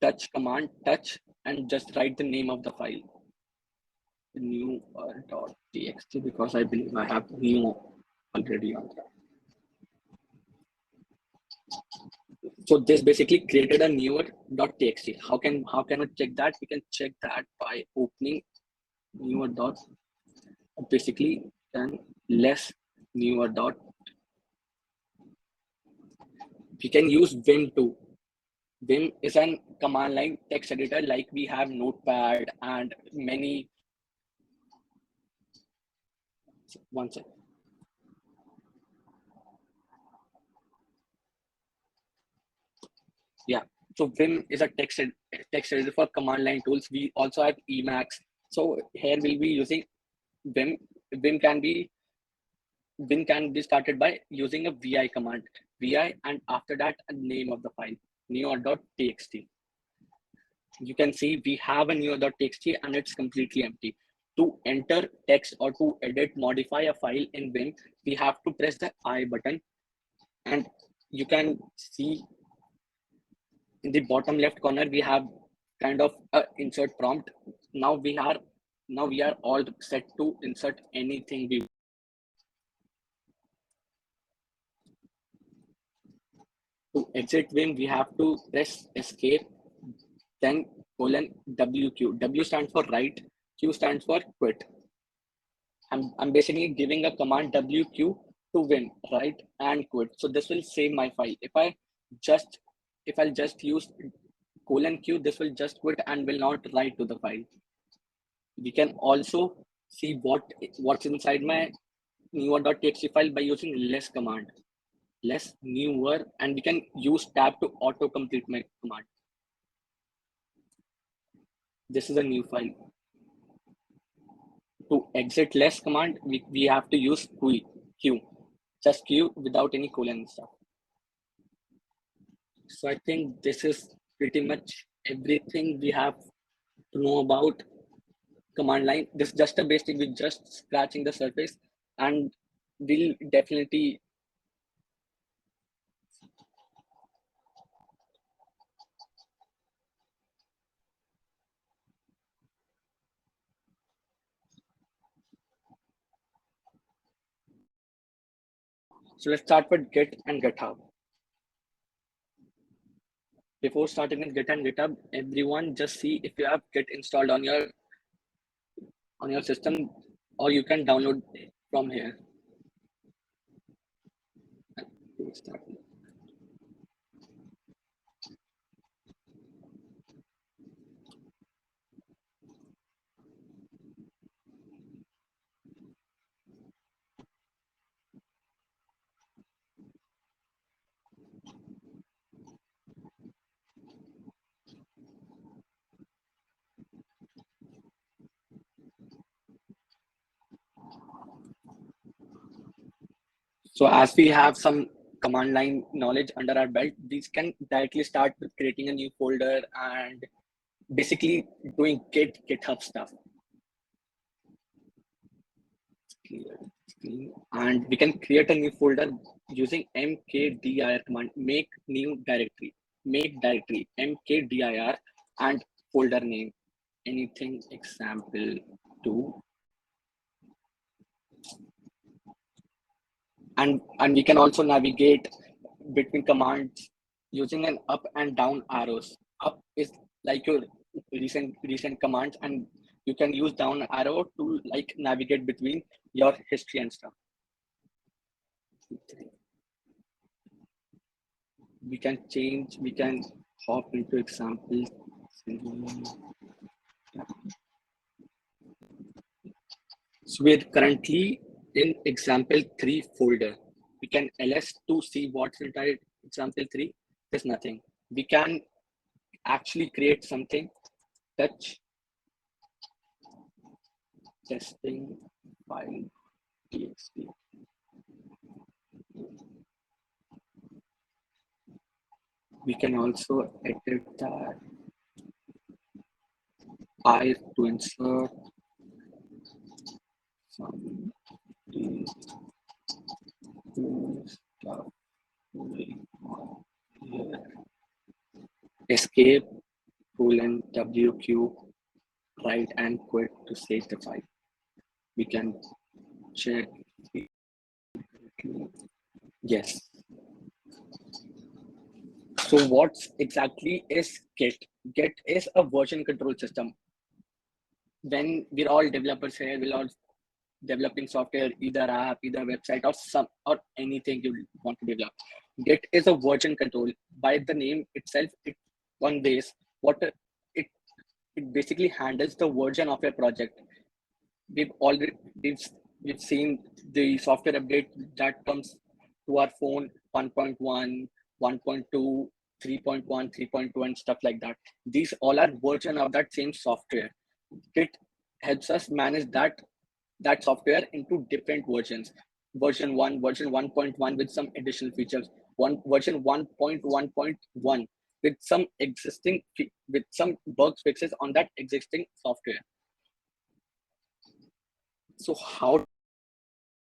touch command, touch, and just write the name of the file. New .txt, because I believe I have new already on that. So this basically created a newer .txt. How can we check that? We can check that by opening newer dot, basically then less newer dot. We can use Vim too. Vim is an command line text editor, like we have Notepad and many. One second. Yeah. So Vim is a text editor for command line tools. We also have Emacs. So here we'll be using Vim. Vim can be started by using a vi command. Vi, and after that a name of the file, newer.txt. You can see we have a newer.txt and it's completely empty. To enter text or to edit, modify a file in Vim, we have to press the I button, and you can see in the bottom left corner we have kind of a insert prompt. Now we are all set to insert anything we want. To exit Vim, we have to press escape, then colon WQ. W stands for write, Q stands for quit. I'm basically giving a command WQ to Vim, write and quit. So this will save my file. If I'll just use colon Q, this will just quit and will not write to the file. We can also see what's inside my newer.txt file by using less command. Less newer, and we can use tab to auto complete my command. This is a new file. To exit less command, we have to use Q, just Q without any colon and stuff. So I think this is pretty much everything we have to know about command line. This is just a basic, we're just scratching the surface, and we'll definitely So let's start with Git and GitHub. Before starting with Git and GitHub, everyone just see if you have Git installed on your system, or you can download from here. So as we have some command line knowledge under our belt, these can directly start with creating a new folder and basically doing GitHub stuff. And we can create a new folder using mkdir command, make new directory, mkdir, and folder name, anything example2. And we can also navigate between commands using an up and down arrows. Up is like your recent commands, and you can use down arrow to like navigate between your history and stuff. We can hop into examples. So we're currently in example3 folder. We can ls to see what's inside example3. There's nothing. We can actually create something. Touch testing file txt. We can also edit that I to insert some stuff here. Escape colon WQ write and quit to save the file. We can check. Yes. So what exactly is Git? Git is a version control system. When we're all developers here, we're all developing software, either app, either website, or anything you want to develop. Git is a version control. By the name itself, it conveys what it it basically handles the version of your project. We've already we've seen the software update that comes to our phone 1.1, 1.2, 3.1, 3.2, and stuff like that. These all are version of that same software. Git helps us manage that software into different versions. Version 1, version 1.1 with some additional features, version 1.1.1 with some bug fixes on that existing software. So how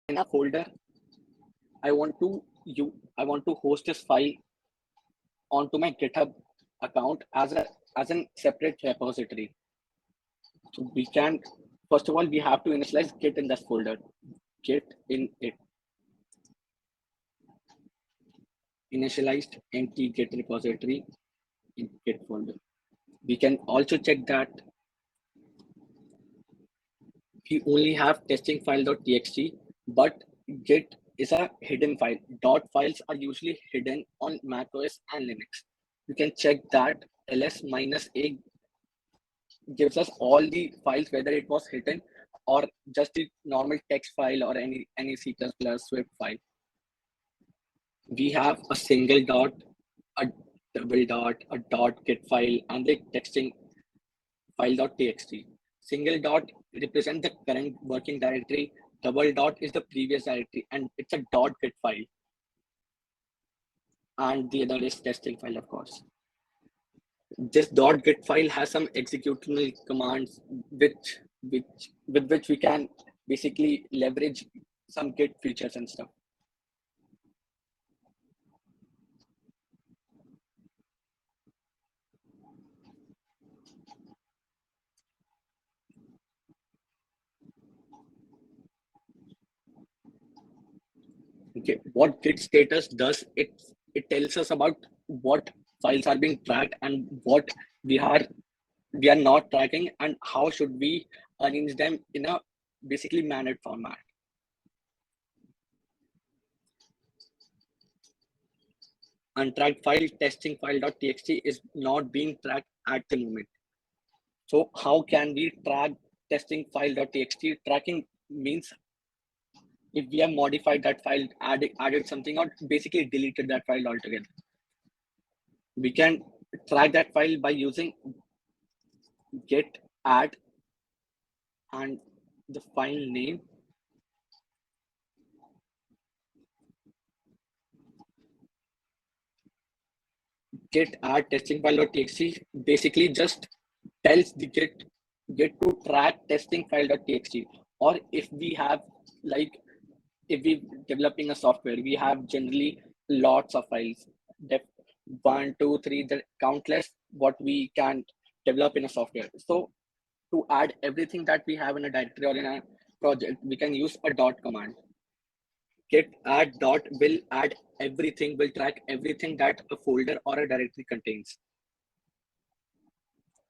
in a folder I want to host this file onto my GitHub account as a separate repository. So we can, first of all, we have to initialize Git in this folder. Git in it. Initialized empty Git repository in Git folder. We can also check that we only have testing file.txt, but Git is a hidden file. Dot files are usually hidden on macOS and Linux. You can check that ls-a gives us all the files, whether it was hidden or just the normal text file or any C++ Swift file. We have a single dot, a double dot, a dot git file, and the texting file.txt. Single dot represents the current working directory. Double dot is the previous directory, and it's a dot git file. And the other is testing file, of course. This dot git file has some executable commands with which we can basically leverage some Git features and stuff. Okay, what Git status does, it tells us about what files are being tracked and what we are not tracking, and how should we arrange them in a basically managed format. Untracked file testing file.txt is not being tracked at the moment. So how can we track testing file.txt? Tracking means if we have modified that file, added something, or basically deleted that file altogether. We can track that file by using git add and the file name. Git add testing file.txt basically just tells the git to track testing file.txt. Or if we have, like, if we developing a software, we have generally lots of files, 1, 2, 3, the countless what we can develop in a software. So to add everything that we have in a directory or in a project, we can use a dot command. Git add dot will add everything, will track everything that a folder or a directory contains.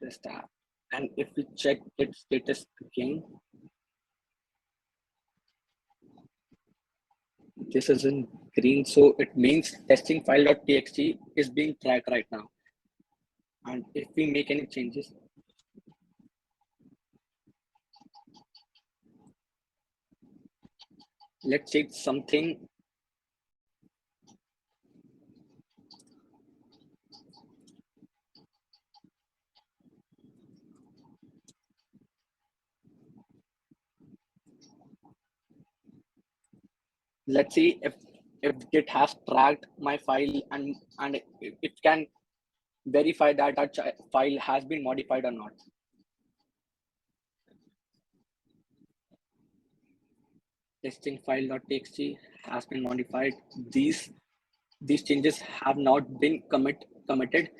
Just that. And if we check its status again, this is in green, so it means testing file.txt is being tracked right now. And if we make any changes, let's say something. Let's see if Git has tracked my file and it can verify that that file has been modified or not. Testing file.txt has been modified. These changes have not been committed.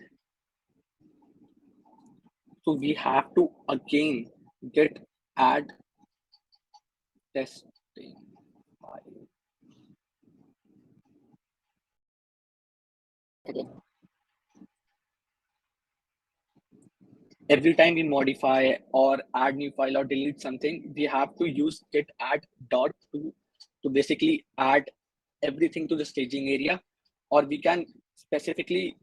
So we have to again git add testing file. Okay. Every time we modify or add new file or delete something, we have to use git add dot to basically add everything to the staging area, or we can specifically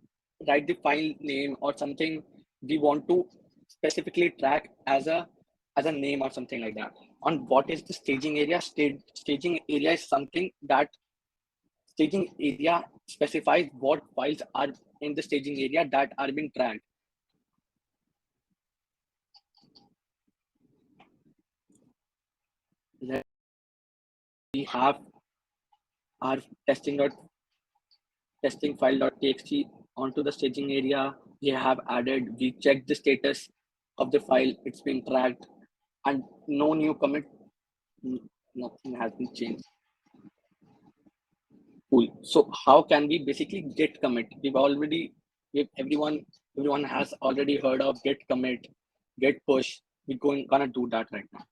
write the file name or something we want to specifically track as a name or something like that. On what is the staging area? Staging area is something that staging area specifies what files are in the staging area that are being tracked. We have our testing file.txt onto the staging area. We have added, we checked the status of the file, it's been tracked, and no new commit, nothing has been changed. Cool. So how can we basically git commit? Everyone has already heard of git commit, git push. We're gonna do that right now.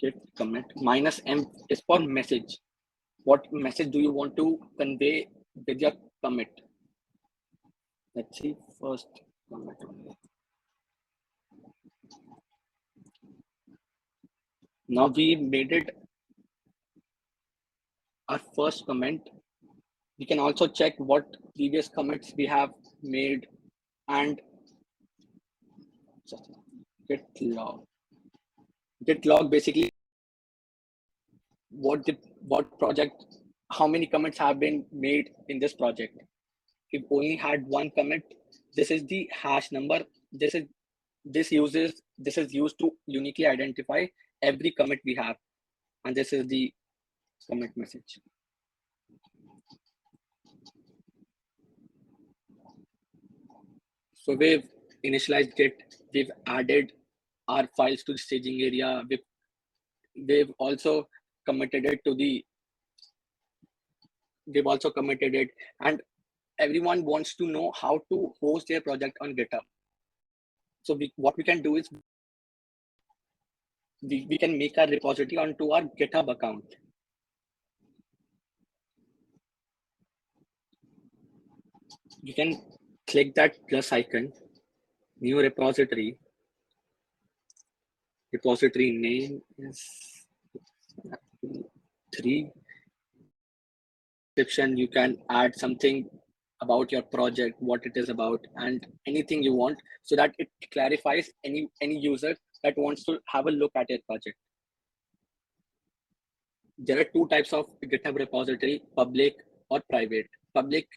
Git commit -m is for message. What message do you want to convey with your commit? Let's see first commit. Now we made it our first comment. We can also check what previous commits we have made and git log. Git log basically what project, how many commits have been made in this project. If only had one commit, this is the hash number. This is used to uniquely identify every commit we have, and this is the commit message. So we've initialized Git, we've added our files to the staging area, we've also committed it to the, and everyone wants to know how to host their project on GitHub. So what we can do is we can make our repository onto our GitHub account. You can click that plus icon, new repository. Repository name is 3. Description, you can add something about your project, what it is about, and anything you want, so that it clarifies any user that wants to have a look at your project. There are 2 types of GitHub repository, public or private. Public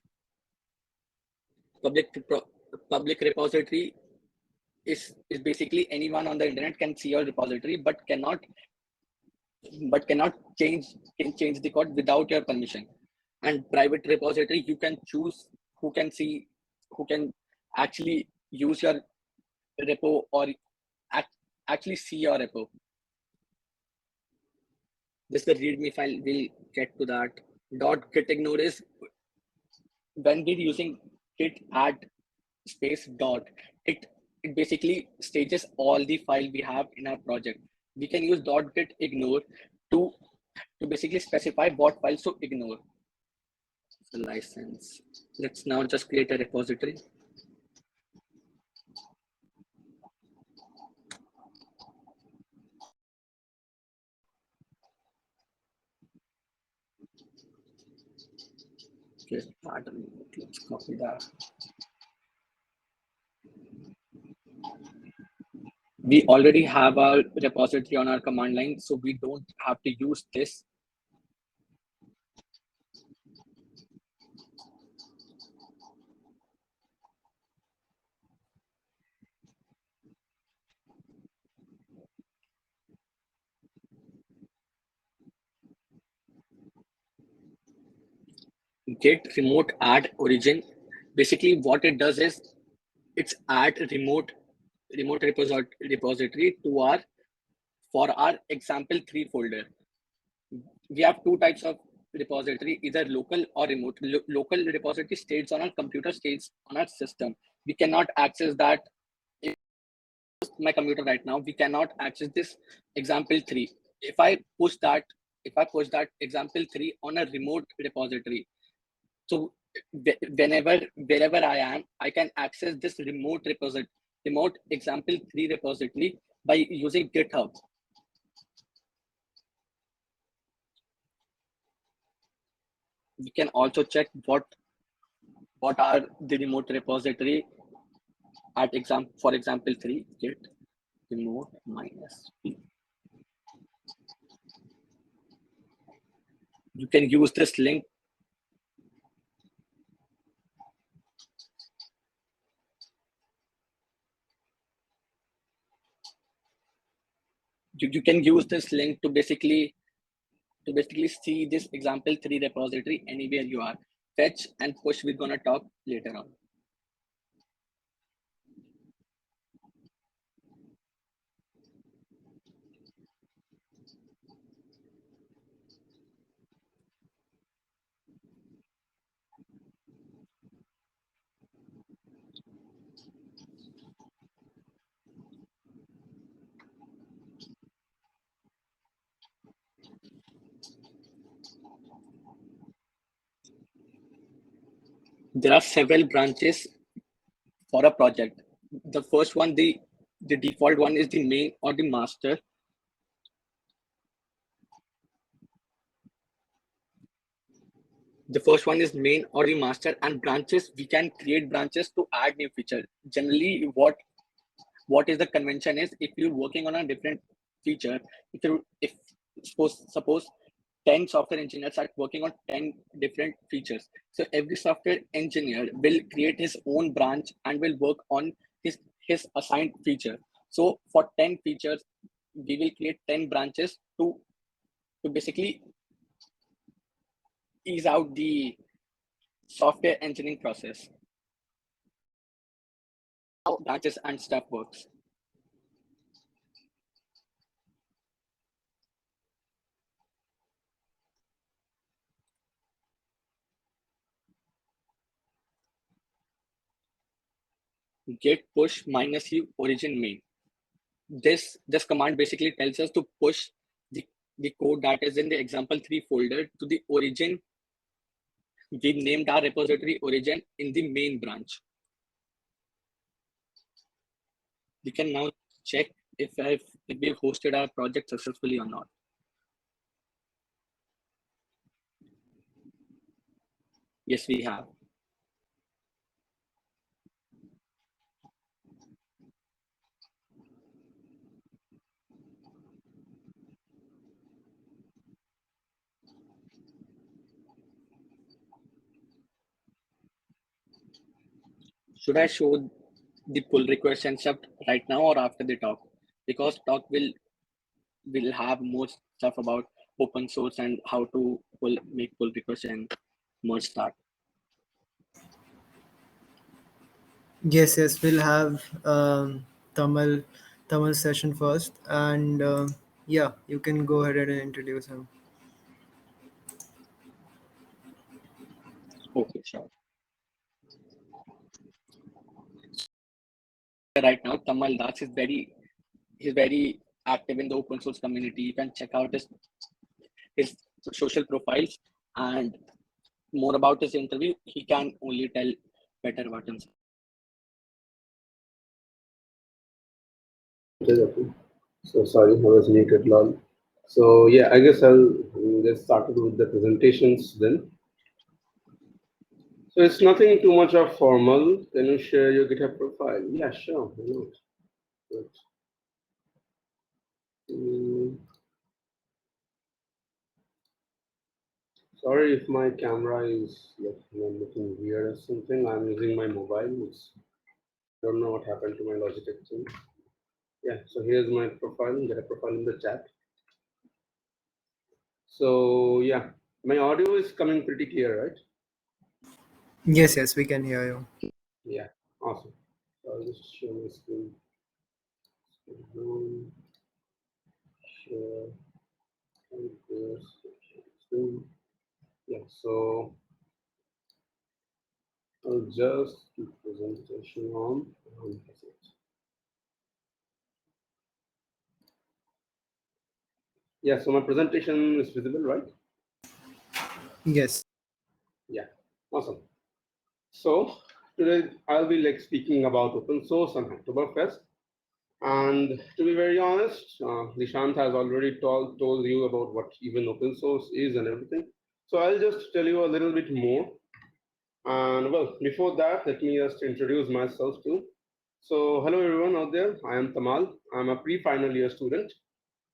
repository is basically anyone on the internet can see your repository, but cannot change the code without your permission. And private repository, you can choose who can actually use your repo or actually see your repo. This is the README file. We'll get to that. .gitignore is when we're using git add space dot, it basically stages all the file we have in our project. We can use .gitignore to basically specify what files to ignore. The license. Let's now just create a repository. Okay, let's copy that. We already have our repository on our command line, so we don't have to use this. Git remote add origin. Basically, what it does is it's add remote repository to for our example 3 folder. We have 2 types of repository, either local or remote. Local repository stays on our computer, stays on our system. We cannot access that my computer right now, we cannot access this example 3. If I push that example 3 on a remote repository, so wherever I am, I can access this remote example 3 repository by using GitHub. We can also check what are the remote repository at for example 3, git remote -p. You can use this link. You can use this link to basically see this example 3 repository anywhere you are. Fetch and push, we're gonna talk later on. There are several branches for a project. The first one, the default one, is the main or the master. The first one is main or the master, and branches, we can create branches to add new feature. Generally, what is the convention is, if you're working on a different feature, if suppose 10 software engineers are working on 10 different features, so every software engineer will create his own branch and will work on his assigned feature. So for 10 features, we will create 10 branches to basically ease out the software engineering process. How branches and stuff works. Git push -u origin main. This command basically tells us to push the code that is in the example 3 folder to the origin. We named our repository origin in the main branch. We can now check if we've hosted our project successfully or not. Yes, we have. Should I show the pull request and stuff right now or after the talk? Because talk will have more stuff about open source and how to make pull requests and merge start. Yes, we'll have Tamal session first, and yeah, you can go ahead and introduce him. Okay, sure. Right now, Tamal Das is very active in the open source community. You can check out his social profiles, and more about his interview, he can only tell better about himself. So sorry, I was muted, lol. So yeah, I guess I'll get started with the presentations then. So it's nothing too much of formal. Can you share your GitHub profile? Yeah, sure. Why not? Good. Sorry if my camera is looking weird or something. I'm using my mobile. Don't know what happened to my Logitech thing. Yeah, so here's my profile. Get a profile in the chat. So yeah, my audio is coming pretty clear, right? Yes, we can hear you. Yeah, awesome. So I'll just share my screen. Share. Screen. Yeah, so I'll just keep presentation on. Yeah, so my presentation is visible, right? Yes. Yeah, awesome. So today I'll be like speaking about open source and Hacktoberfest. And to be very honest, Nishant has already told you about what even open source is and everything. So I'll just tell you a little bit more. And well, before that, let me just introduce myself too. So hello everyone out there. I am Tamal. I'm a pre-final year student.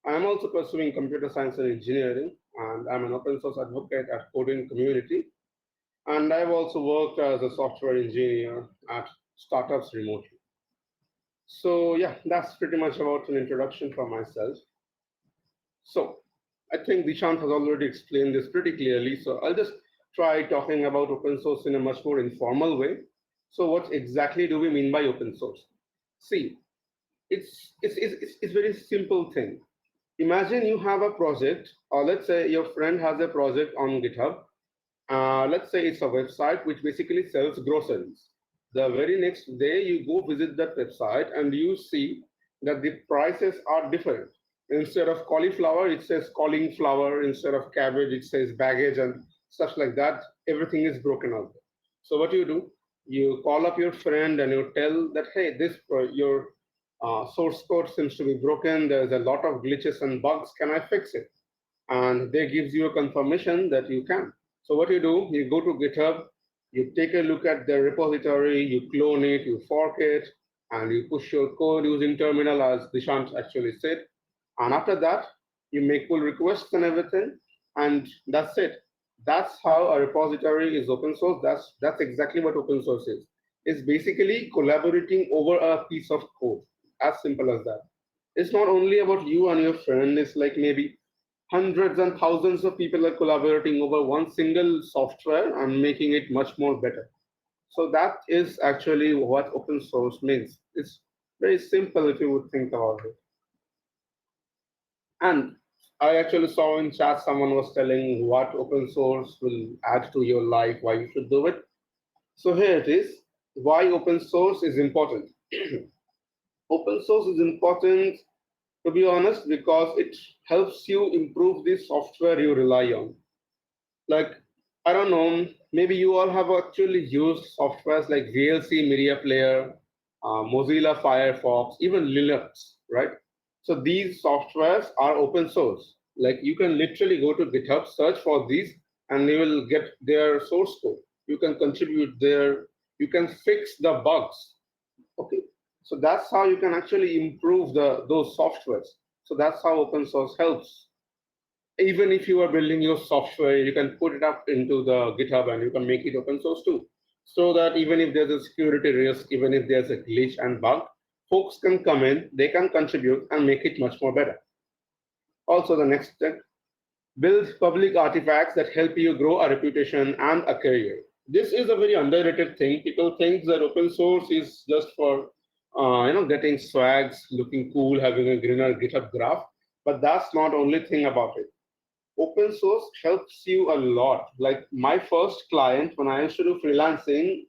I am also pursuing computer science and engineering, and I'm an open source advocate at CodeInCommunity. And I've also worked as a software engineer at startups remotely. So yeah, that's pretty much about an introduction for myself. So I think Dishant has already explained this pretty clearly. So I'll just try talking about open source in a much more informal way. So what exactly do we mean by open source? See, it's very simple thing. Imagine you have a project, or let's say your friend has a project on GitHub. Let's say it's a website which basically sells groceries. The very next day, you go visit that website and you see that the prices are different. Instead of cauliflower, it says calling flower. Instead of cabbage, it says baggage and stuff like that. Everything is broken out there. So what you do? You call up your friend and you tell that, hey, your source code seems to be broken. There's a lot of glitches and bugs. Can I fix it? And they gives you a confirmation that you can. So what you do, you go to GitHub, you take a look at the repository, you clone it, you fork it, and you push your code using terminal as Dishant actually said. And after that, you make pull requests and everything, and that's it. That's how a repository is open source. That's exactly what open source is. It's basically collaborating over a piece of code. As simple as that. It's not only about you and your friend, it's like maybe hundreds and thousands of people are collaborating over one single software and making it much more better. So that is actually what open source means. It's very simple if you would think about it. And I actually saw in chat someone was telling what open source will add to your life, why you should do it. So here it is, why open source is important. Open source is important, to be honest, because it helps you improve the software you rely on. Like, I don't know, maybe you all have actually used softwares like VLC Media Player, Mozilla Firefox, even Linux, right? So these softwares are open source. Like you can literally go to GitHub, search for these, and you will get their source code. You can contribute there, you can fix the bugs. Okay. So that's how you can actually improve those softwares. So that's how open source helps. Even if you are building your software, you can put it up into the GitHub and you can make it open source too. So that even if there's a security risk, even if there's a glitch and bug, folks can come in, they can contribute and make it much more better. Also, the next step, build public artifacts that help you grow a reputation and a career. This is a very underrated thing. People think that open source is just for getting swags, looking cool, having a greener GitHub graph. But that's not only thing about it. Open source helps you a lot. Like my first client, when I used to do freelancing,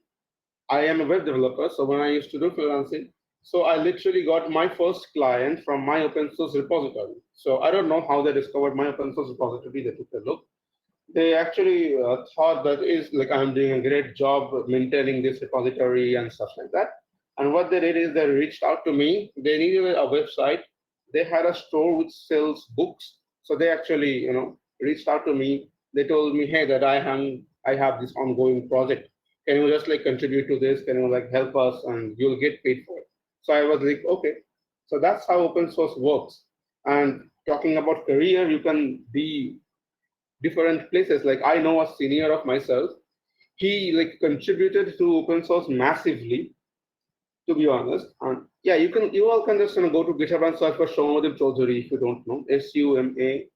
I am a web developer. So when I used to do freelancing, so I literally got my first client from my open source repository. So I don't know how they discovered my open source repository. They took a look. They actually thought that is like I'm doing a great job maintaining this repository and stuff like that. And what they did is they reached out to me. They needed a website. They had a store which sells books. So they actually, reached out to me. They told me, hey, that I have this ongoing project. Can you just like contribute to this? Can you like help us and you'll get paid for it? So I was like, okay. So that's how open source works. And talking about career, you can be different places. Like I know a senior of myself, he like contributed to open source massively, to be honest. And yeah, you all can just go to GitHub and search for Soumyadip Chaudhary if you don't know. Sumyadip.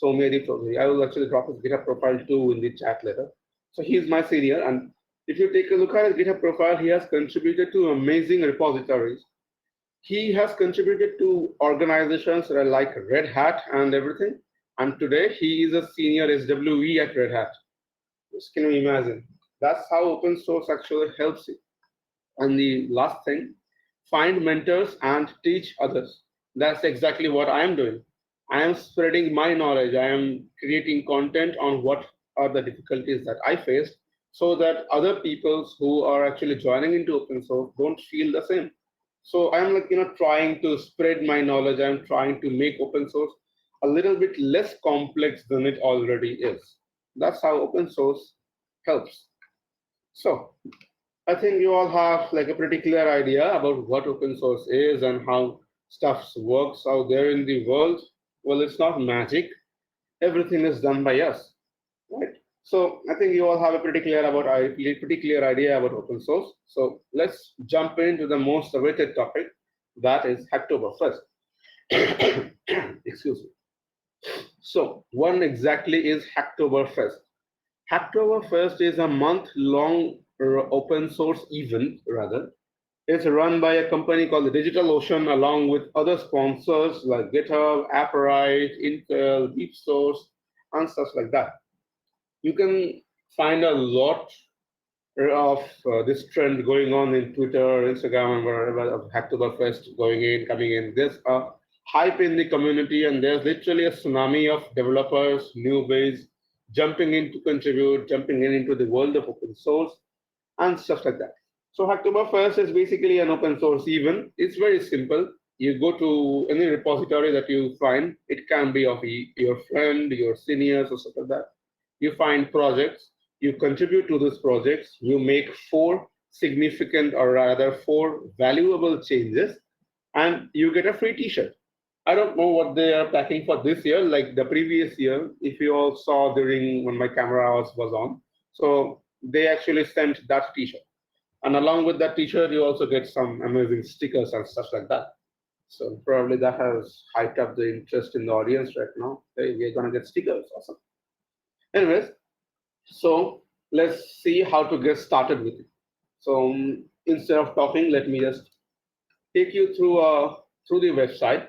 Soumyadip Chaudhary. I will actually drop his GitHub profile too in the chat later. So he's my senior, and if you take a look at his GitHub profile, he has contributed to amazing repositories. He has contributed to organizations that are like Red Hat and everything. And today he is a senior SWE at Red Hat. Just can you imagine? That's how open source actually helps you. And the last thing, find mentors and teach others. That's exactly what I am doing. I am spreading my knowledge. I am creating content on what are the difficulties that I faced so that other people who are actually joining into open source don't feel the same. So I'm like, trying to spread my knowledge. I'm trying to make open source a little bit less complex than it already is. That's how open source helps. So I think you all have like a pretty clear idea about what open source is and how stuff works out there in the world. Well, it's not magic. Everything is done by us, right? So I think you all have a pretty clear idea about open source. So let's jump into the most awaited topic, that is Hacktoberfest. Excuse me. So what exactly is Hacktoberfest? Hacktoberfest is a month-long open source event, rather. It's run by a company called DigitalOcean along with other sponsors like GitHub, AppWrite, Intel, DeepSource, and stuff like that. You can find a lot of this trend going on in Twitter, Instagram, and wherever of Hacktoberfest going in, coming in. There's a hype in the community, and there's literally a tsunami of developers, newbies, jumping in to contribute, jumping in into the world of open source, and stuff like that. So Hacktoberfest is basically an open source event. It's very simple. You go to any repository that you find. It can be of your friend, your seniors, or stuff like that. You find projects, you contribute to those projects, you make 4 significant or rather 4 valuable changes, and you get a free t-shirt. I don't know what they are packing for this year, like the previous year, if you all saw during when my camera was on. So they actually sent that t-shirt. And along with that t-shirt, you also get some amazing stickers and stuff like that. So probably that has hyped up the interest in the audience right now. Hey, we're gonna get stickers, awesome. Anyways, so let's see how to get started with it. So instead of talking, let me just take you through the website.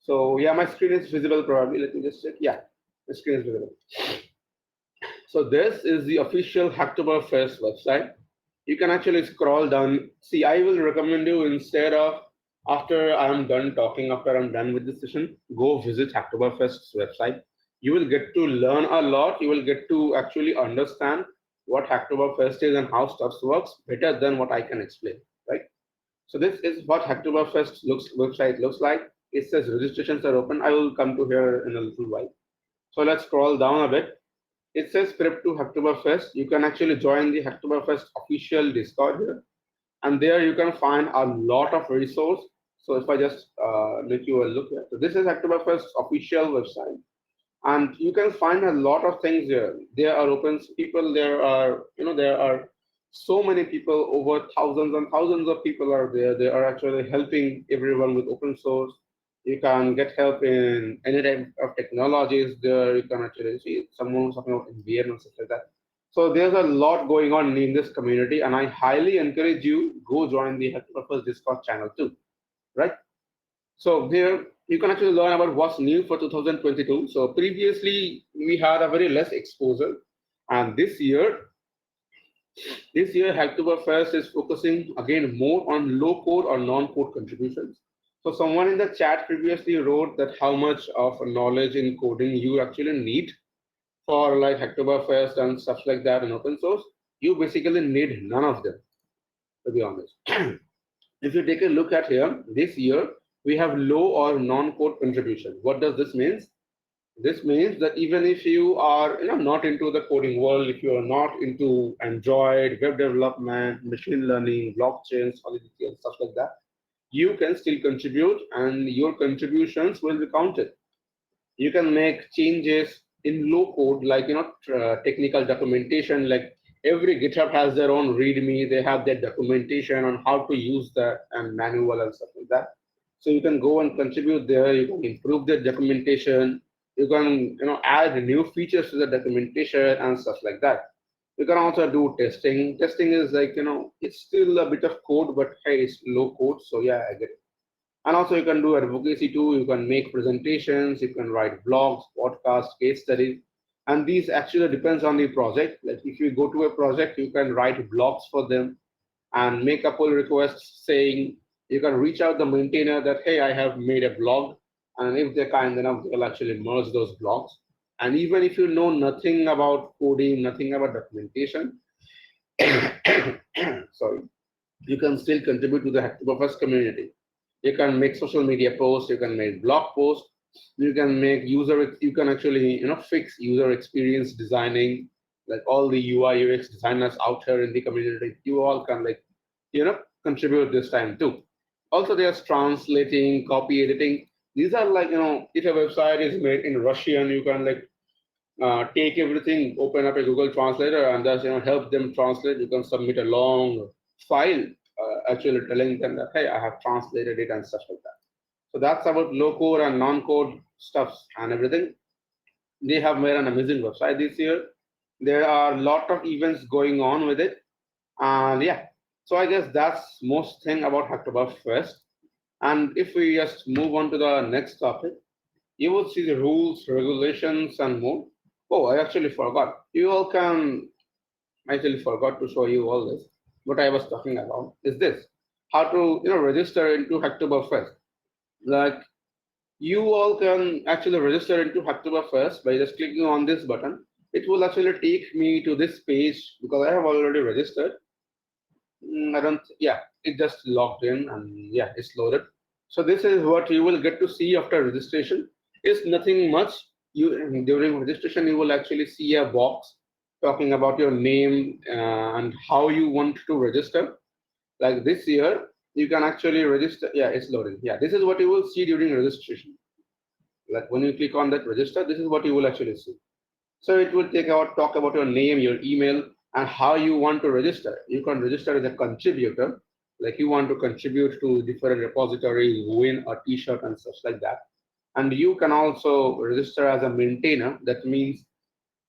So yeah, my screen is visible probably. Let me just check. Yeah, the screen is visible. So this is the official Hacktoberfest website. You can actually scroll down. See, I will recommend you instead of after I'm done talking, after I'm done with the session, go visit Hacktoberfest's website. You will get to learn a lot. You will get to actually understand what Hacktoberfest is and how stuff works better than what I can explain, right? So this is what Hacktoberfest website looks like. It says registrations are open. I will come to here in a little while. So let's scroll down a bit. It says prep to Hacktoberfest. You can actually join the Hacktoberfest official Discord here. And there you can find a lot of resource. So if I just let you a look here. So this is Hacktoberfest's official website. And you can find a lot of things there. There are open people, there are so many people, over thousands and thousands of people are there. They are actually helping everyone with open source. You can get help in any type of technologies there. You can actually see someone talking about NVM and stuff like that. So there's a lot going on in this community, and I highly encourage you go join the Hacktoberfest Discord channel too, right? So here you can actually learn about what's new for 2022. So previously we had a very less exposure, and this year Hacktoberfest is focusing again more on low code or non-code contributions. So someone in the chat previously wrote that how much of knowledge in coding you actually need for like Hacktoberfest and stuff like that in open source. You basically need none of them, to be honest. If you take a look at here, this year we have low or non-code contribution. What does this mean? This means that even if you are not into the coding world, if you are not into Android, web development, machine learning, blockchain, Solidity, and stuff like that, you can still contribute and your contributions will be counted. You can make changes in low code, like technical documentation. Like every GitHub has their own README. They have their documentation on how to use that and manual and stuff like that. So you can go and contribute there. You can improve the documentation. You can add new features to the documentation and stuff like that. You can also do testing. Testing is like it's still a bit of code, but hey, it's low code. So yeah, I get it. And also you can do advocacy too. You can make presentations. You can write blogs, podcasts, case studies. And these actually depends on the project. Like if you go to a project, you can write blogs for them and make a pull request saying You can reach out the maintainer that, hey, I have made a blog, and if they're kind enough, they'll actually merge those blogs. And even if you know nothing about coding, nothing about documentation, sorry, you can still contribute to the Hacktoberfest community. You can make social media posts, you can make blog posts, you can make you can actually fix user experience designing, like all the UI UX designers out here in the community. You all can contribute this time too. Also, there's translating, copy editing. These are like if a website is made in Russian, you can take everything, open up a Google Translator, and just help them translate. You can submit a long file, actually telling them that, hey, I have translated it and stuff like that. So that's about low code and non code stuffs and everything. They have made an amazing website this year. There are a lot of events going on with it, and yeah. So I guess that's most thing about Hacktoberfest. And if we just move on to the next topic, you will see the rules, regulations, and more. Oh, I actually forgot. You all can actually forgot to show you all this. What I was talking about is this: how to register into Hacktoberfest. Like you all can actually register into Hacktoberfest by just clicking on this button. It will actually take me to this page because I have already registered. I don't. Yeah, it just logged in and yeah, it's loaded. So this is what you will get to see after registration. It's nothing much. During registration, you will actually see a box talking about your name and how you want to register. Like this year, you can actually register. Yeah, it's loading. Yeah, this is what you will see during registration. Like when you click on that register, this is what you will actually see. So it will talk about your name, your email, and how you want to register. You can register as a contributor, like you want to contribute to different repositories, win a T-shirt and such like that. And you can also register as a maintainer. That means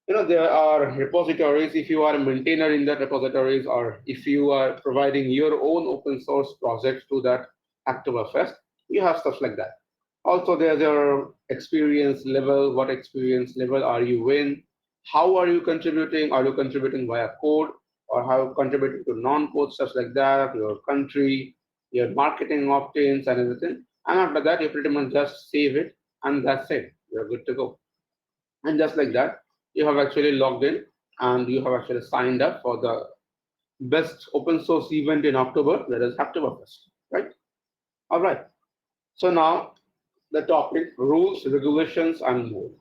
there are repositories. If you are a maintainer in that repositories, or if you are providing your own open source project to that Hacktoberfest, you have stuff like that. Also, there's your experience level. What experience level are you in? How are you contributing? Are you contributing via code, or how you contributing to non-code stuff like that? Your country, your marketing opt-ins, and everything. And after that, you pretty much just save it, and that's it. You're good to go. And just like that, you have actually logged in, and you have actually signed up for the best open source event in October, that is Hacktoberfest, right? All right. So now the topic: rules, regulations, and more.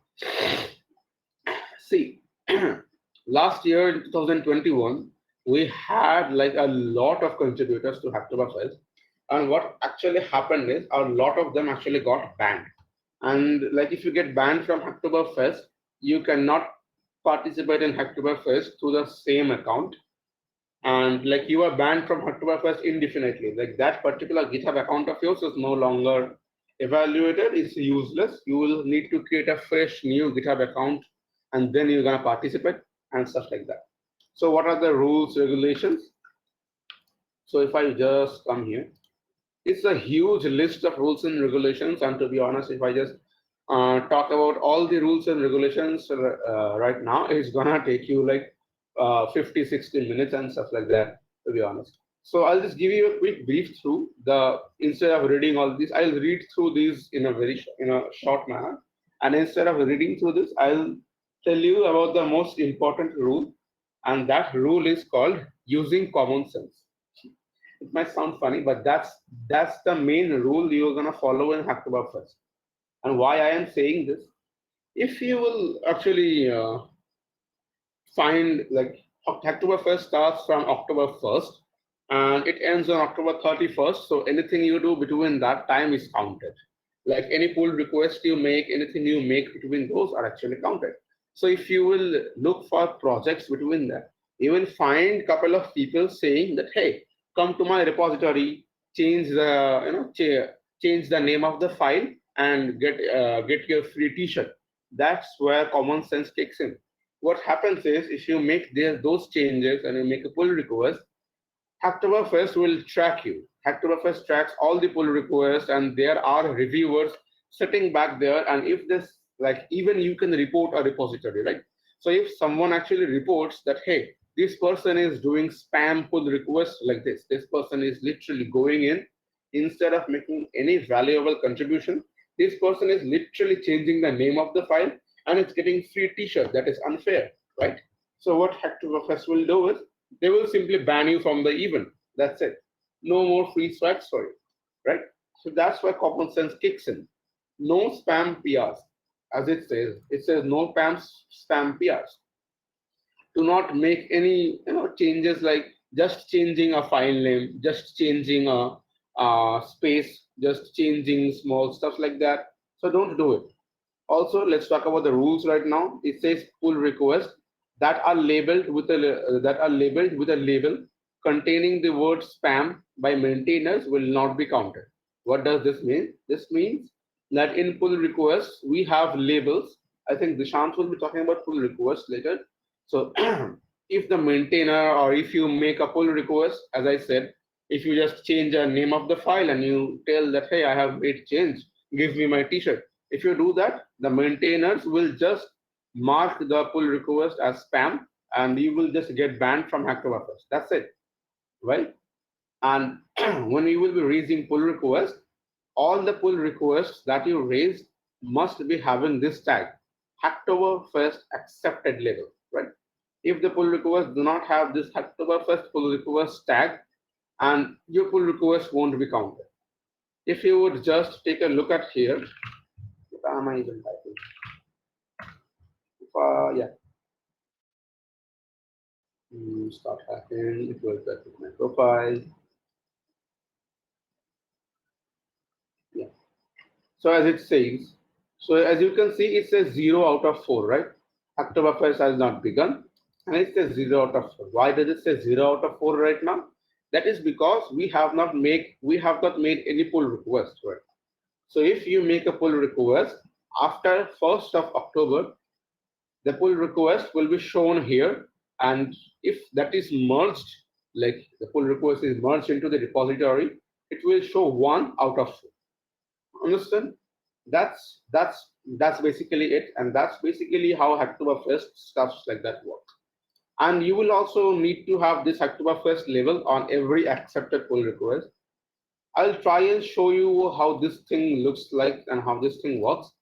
See, last year in 2021, we had like a lot of contributors to Hacktoberfest, and what actually happened is a lot of them actually got banned. And like if you get banned from Hacktoberfest, you cannot participate in Hacktoberfest through the same account. And like you are banned from Hacktoberfest indefinitely. Like that particular GitHub account of yours is no longer evaluated, it's useless. You will need to create a fresh new GitHub account, and then you're gonna participate and stuff like that. So what are the rules, regulations? So if I just come here, it's a huge list of rules and regulations. And to be honest, if I just talk about all the rules and regulations right now, it's gonna take you like 50, 60 minutes and stuff like that, to be honest. So I'll just give you a quick brief through instead of reading all these, I'll read through these in a short manner. And instead of reading through this, I'll tell you about the most important rule. And that rule is called using common sense. It might sound funny, but that's the main rule you're gonna follow in Hacktoberfest. And why I am saying this, if you will actually find like Hacktoberfest starts from October 1st and it ends on October 31st. So anything you do between that time is counted. Like any pull request you make, anything you make between those are actually counted. So if you will look for projects between that, you will find a couple of people saying that, hey, come to my repository, change the name of the file and get your free T-shirt. That's where common sense kicks in. What happens is if you make those changes and you make a pull request, Hacktoberfest will track you. Hacktoberfest tracks all the pull requests, and there are reviewers sitting back there. And if this, like, even you can report a repository, right? So if someone actually reports that, hey, this person is doing spam pull requests like this person is literally going in, instead of making any valuable contribution, this person is literally changing the name of the file and it's getting free t-shirt. That is unfair, right? So what Hacktoberfest will do is they will simply ban you from the event. That's it. No more free swags for you, right? So that's why common sense kicks in. No spam PRs, as it says no spam PRs. Do not make any changes like just changing a file name, just changing a space, just changing small stuff like that. So don't do it. Also, let's talk about the rules right now. It says pull requests that are labeled with a label containing the word spam by maintainers will not be counted. What does this mean? This means that in pull requests we have labels. I think Dishant will be talking about pull requests later. So if the maintainer or if you make a pull request, as I said, if you just change the name of the file and you tell that, hey, I have made change, give me my t-shirt. If you do that, the maintainers will just mark the pull request as spam and you will just get banned from Hacktoberfest. That's it, right? And when you will be raising pull requests, all the pull requests that you raise must be having this tag, Hacktoberfest accepted label, right? If the pull requests do not have this Hacktoberfest pull request tag, and your pull request won't be counted. If you would just take a look at here, what am I even typing? Yeah. Start hacking. It was that with my profile. Yeah. So as it says, so as you can see, it says 0 out of 4, right? Hacktoberfest has not begun, and it says 0 out of 4. Why does it say 0 out of 4 right now? That is because we have not made any pull request, right? So if you make a pull request after 1st of October, the pull request will be shown here, and if that is merged, like the pull request is merged into the repository, it will show 1 out of 4. Understand? That's basically it, and that's basically how Hacktoberfest stuff like that work. And you will also need to have this Hacktoberfest label on every accepted pull request. I'll try and show you how this thing looks like and how this thing works.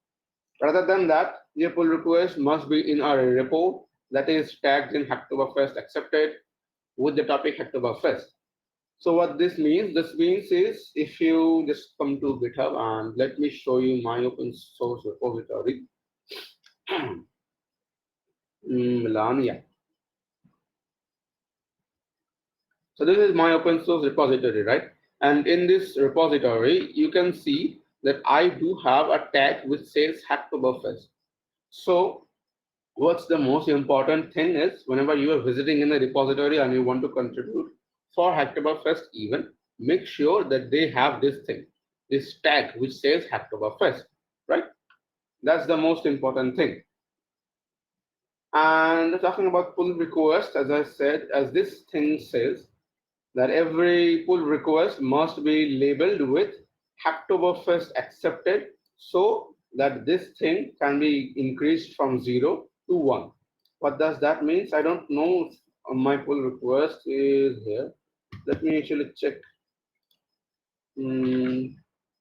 Rather than that, your pull request must be in a repo that is tagged in Hacktoberfest accepted with the topic Hacktoberfest. So what this means? This means is if you just come to GitHub and let me show you my open source repository. Yeah. So this is my open source repository, right? And in this repository, you can see that I do have a tag which says Hacktoberfest. So what's the most important thing is whenever you are visiting in the repository and you want to contribute for Hacktoberfest event, make sure that they have this thing, this tag which says Hacktoberfest, right? That's the most important thing. And talking about pull request, as I said, as this thing says, that every pull request must be labeled with Hacktoberfest accepted so that this thing can be increased from 0 to 1. What does that mean? I don't know if my pull request is here. Let me actually check.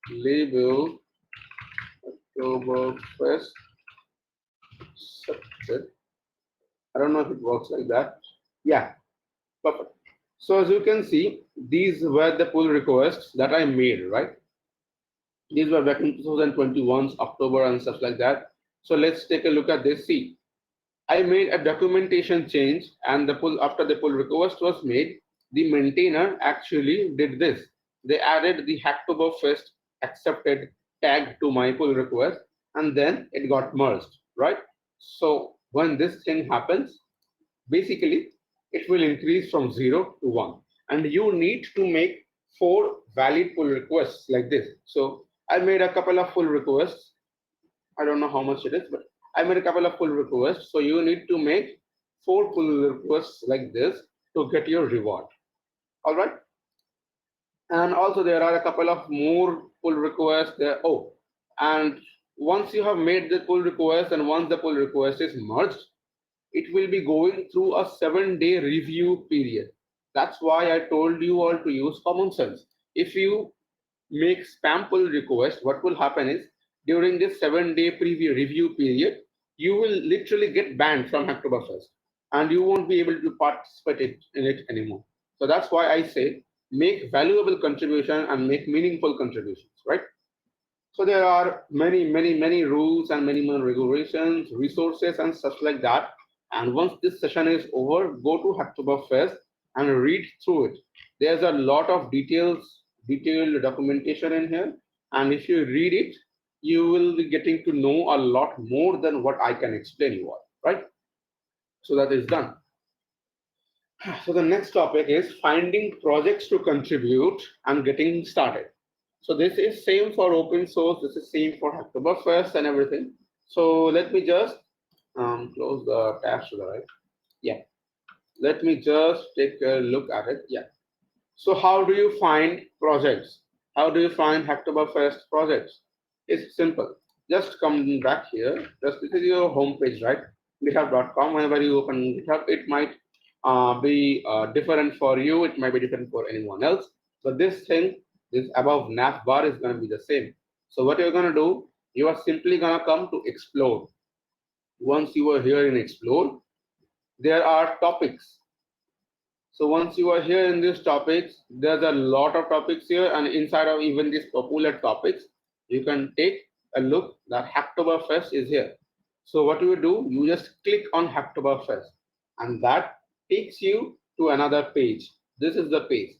Label Hacktoberfest accepted. I don't know if it works like that. Yeah, perfect. So as you can see, these were the pull requests that I made, right? These were back in 2021's October and stuff like that. So let's take a look at this. See, I made a documentation change, and after the pull request was made, the maintainer actually did this. They added the Hacktoberfest accepted tag to my pull request, and then it got merged, right? So when this thing happens, basically it will increase from 0 to 1, and you need to make 4 valid pull requests like this. So I made a couple of pull requests. I don't know how much it is, but I made a couple of pull requests. So you need to make 4 pull requests like this to get your reward. All right. And also there are a couple of more pull requests there. Oh, and once you have made the pull request and once the pull request is merged, it will be going through a 7-day review period. That's why I told you all to use common sense. If you make spam pull request, what will happen is during this 7-day preview review period, you will literally get banned from Hacktoberfest and you won't be able to participate in it anymore. So that's why I say make valuable contribution and make meaningful contributions, right? So there are many rules and many regulations, resources and such like that. And once this session is over, go to Hacktoberfest and read through it. There's a lot of detailed documentation in here. And if you read it, you will be getting to know a lot more than what I can explain you all, right? So that is done. So the next topic is finding projects to contribute and getting started. So this is same for open source. This is same for Hacktoberfest and everything. So let me just close the tabs to the right. Yeah. Let me just take a look at it. Yeah. So how do you find projects? How do you find Hacktoberfest projects? It's simple. Just come back here. This is your home page, right? GitHub.com. Whenever you open GitHub, it might be different for you. It might be different for anyone else. But this thing, this above nav bar is going to be the same. So what you're going to do, you are simply going to come to explore. Once you are here in explore, there are topics. So once you are here in these topics, there's a lot of topics here, and inside of even these popular topics, you can take a look that Hacktoberfest is here. So what you do, you just click on Hacktoberfest, and that takes you to another page. This is the page.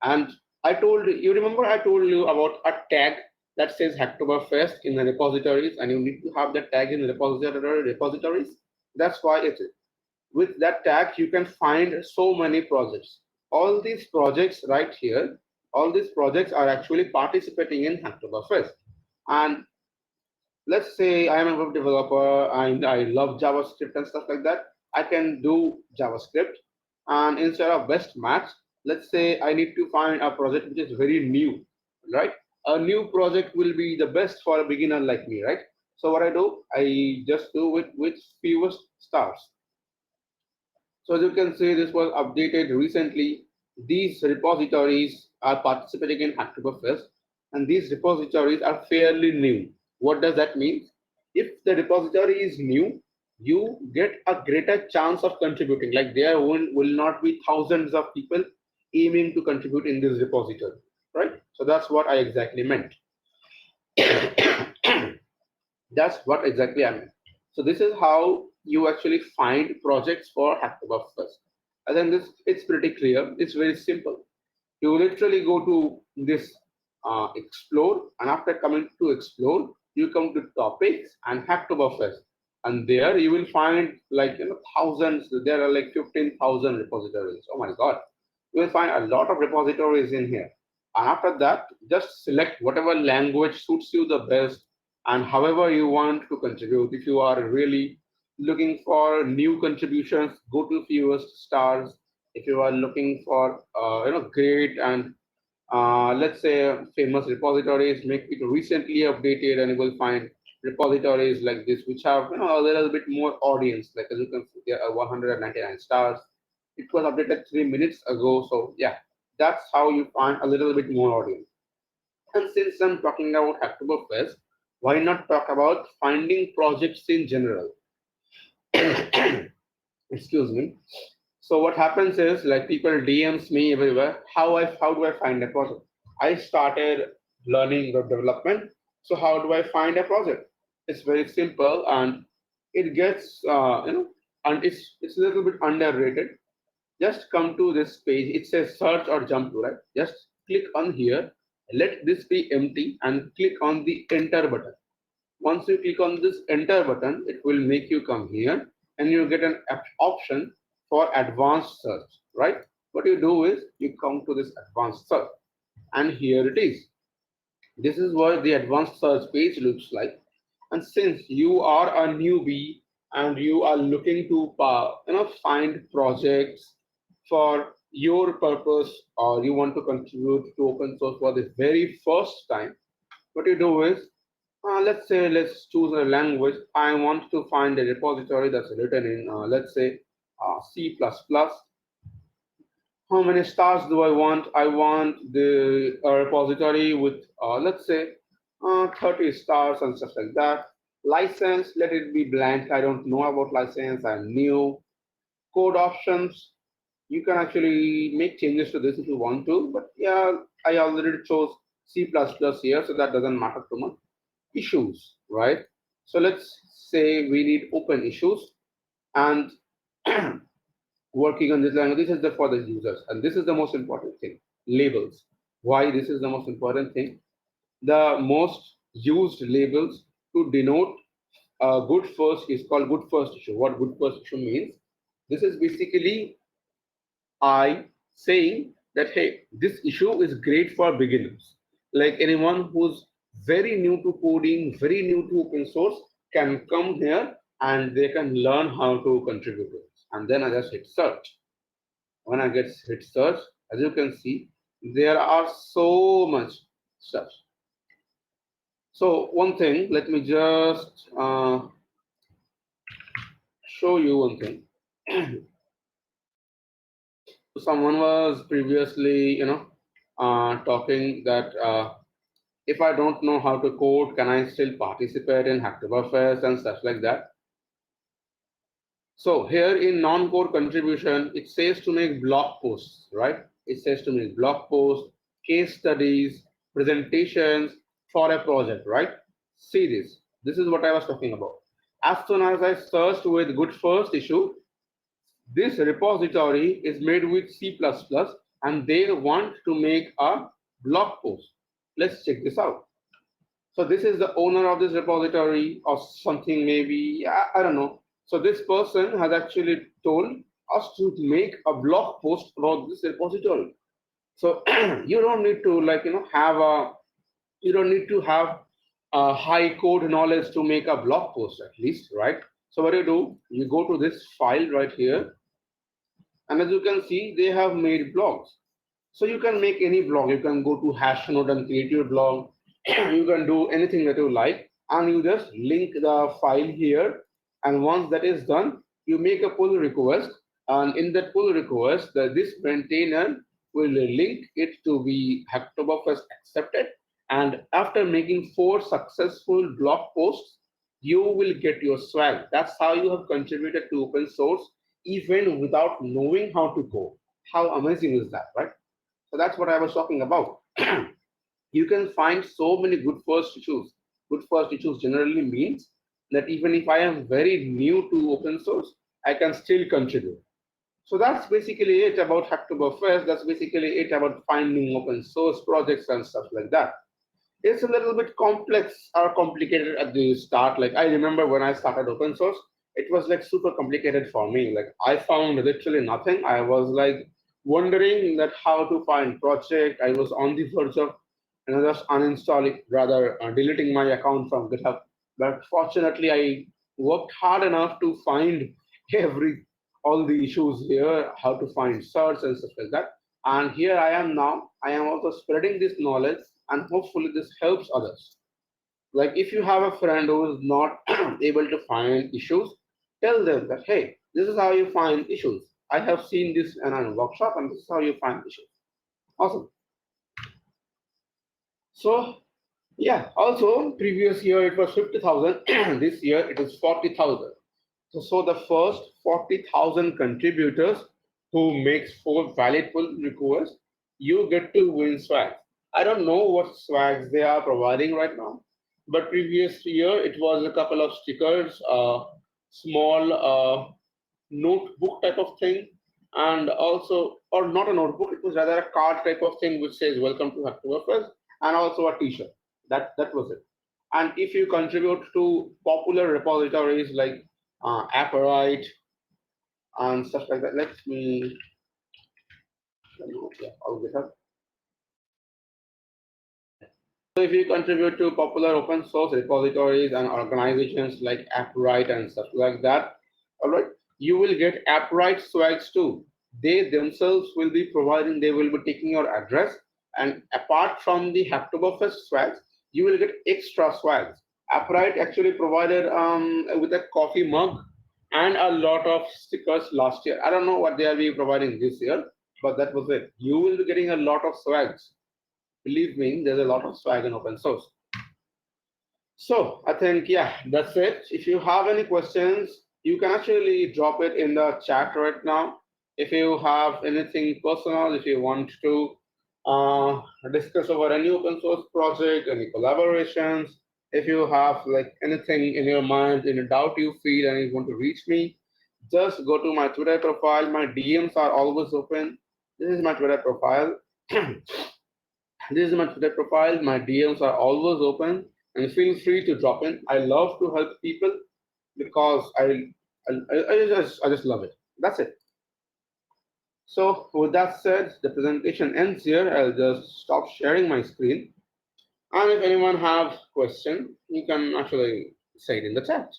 And I told you, remember I told you about a tag that says Hacktoberfest in the repositories, and you need to have that tag in the repositories. That's why it is. With that tag, you can find so many projects. All these projects right here, all these projects are actually participating in Hacktoberfest. And let's say I am a web developer and I love JavaScript and stuff like that. I can do JavaScript. And instead of best match, let's say I need to find a project which is very new, right? A new project will be the best for a beginner like me, right? So what I do, I just do it with fewest stars. So as you can see, this was updated recently. These repositories are participating in Hacktoberfest, and these repositories are fairly new. What does that mean? If the repository is new, you get a greater chance of contributing. Like there will not be thousands of people aiming to contribute in this repository, right? So that's what I exactly meant. That's what exactly I meant. So this is how you actually find projects for Hacktoberfest. And then this, it's pretty clear. It's very simple. You literally go to this explore, and after coming to explore, you come to topics and Hacktoberfest, and there you will find like thousands. There are like 15,000 repositories. Oh my God! You will find a lot of repositories in here. And after that, just select whatever language suits you the best and however you want to contribute. If you are really looking for new contributions, go to fewest stars. If you are looking for great and let's say famous repositories, make it recently updated, and you will find repositories like this which have a little bit more audience. Like as you can see, there are 199 stars. It was updated 3 minutes ago. So yeah, that's how you find a little bit more audience. And since I'm talking about Hacktoberfest, why not talk about finding projects in general? Excuse me. So what happens is like people DMs me everywhere. How do I find a project? I started learning web development. So how do I find a project? It's very simple, and it gets and it's a little bit underrated. Just come to this page. It says search or jump to, right? Just click on here. Let this be empty and click on the enter button. Once you click on this enter button, it will make you come here and you get an option for advanced search, right? What you do is you come to this advanced search, and here it is. This is what the advanced search page looks like. And since you are a newbie and you are looking to find projects for your purpose, or you want to contribute to open source for the very first time, what you do is let's choose a language. I want to find a repository that's written in let's say C++. How many stars do I want? I want the repository with, let's say, 30 stars and stuff like that. License, let it be blank. I don't know about license. I'm new. Code options, you can actually make changes to this if you want to. But yeah, I already chose C++ here, so that doesn't matter too much. Issues, right? So let's say we need open issues and working on this language. This is for the users, and this is the most important thing. Labels. Why this is the most important thing? The most used labels to denote a good first is called good first issue. What good first issue means? This is basically I saying that hey, this issue is great for beginners. Like anyone who's very new to coding, very new to open source can come here and they can learn how to contribute to it. And then I just hit search. When I get hit search, as you can see, there are so much stuff. So one thing, let me just show you one thing. Someone was previously, talking that if I don't know how to code, can I still participate in Hacktoberfest and stuff like that? So here in non-code contribution, it says to make blog posts, right? It says to make blog posts, case studies, presentations for a project, right? See this. This is what I was talking about. As soon as I searched with good first issue, this repository is made with C++ and they want to make a blog post. Let's check this out. So this is the owner of this repository or something maybe, I don't know. So this person has actually told us to make a blog post about this repository. So you don't need to you don't need to have a high code knowledge to make a blog post at least, right? So what do? You go to this file right here. And as you can see, they have made blogs. So you can make any blog. You can go to Hashnode and create your blog. You can do anything that you like. And you just link the file here. And once that is done, you make a pull request. And in that pull request, this maintainer will link it to be Hacktoberfest accepted. And after making 4 successful blog posts, you will get your swag. That's how you have contributed to open source even without knowing how to code. How amazing is that, right? So that's what I was talking about. You can find so many good first issues. Good first issues generally means that even if I am very new to open source, I can still contribute. So that's basically it about Hacktoberfest. That's basically it about finding open source projects and stuff like that. It's a little bit complex or complicated at the start. Like I remember when I started open source, it was like super complicated for me. Like I found literally nothing. I was like wondering that how to find project. I was on the verge of just uninstalling, rather deleting my account from GitHub. But fortunately, I worked hard enough to find all the issues here, how to find certs and stuff like that. And here I am now. I am also spreading this knowledge, and hopefully this helps others. Like if you have a friend who is not able to find issues, tell them that, hey, this is how you find issues. I have seen this in a workshop, and this is how you find issues. Awesome. So yeah, also previous year it was 50,000. This year it is 40,000. So the first 40,000 contributors who makes 4 valid pull requests, you get to win swag. I don't know what swags they are providing right now, but previous year it was a couple of stickers, small notebook type of thing, and also, or not a notebook, it was rather a card type of thing which says welcome to Hacktoberfest, and also a t-shirt. That was it. And if you contribute to popular repositories like AppWrite and stuff like that, let me I'll get up. So if you contribute to popular open source repositories and organizations like AppWrite and stuff like that, all right, you will get AppWrite swags too. They themselves will be providing, they will be taking your address, and apart from the Hacktoberfest swags, you will get extra swags. AppWrite actually provided with a coffee mug and a lot of stickers last year. I don't know what they will be providing this year, but that was it. You will be getting a lot of swags. Believe me, there's a lot of swag in open source. So I think, yeah, that's it. If you have any questions, you can actually drop it in the chat right now. If you have anything personal, if you want to discuss over any open source project, any collaborations, if you have like anything in your mind, any doubt you feel and you want to reach me, just go to my Twitter profile. My DMs are always open. This is my Twitter profile. This is my Twitter profile. My DMs are always open, and feel free to drop in. I love to help people because I just love it. That's it. So with that said, the presentation ends here. I'll just stop sharing my screen. And if anyone have question, you can actually say it in the chat.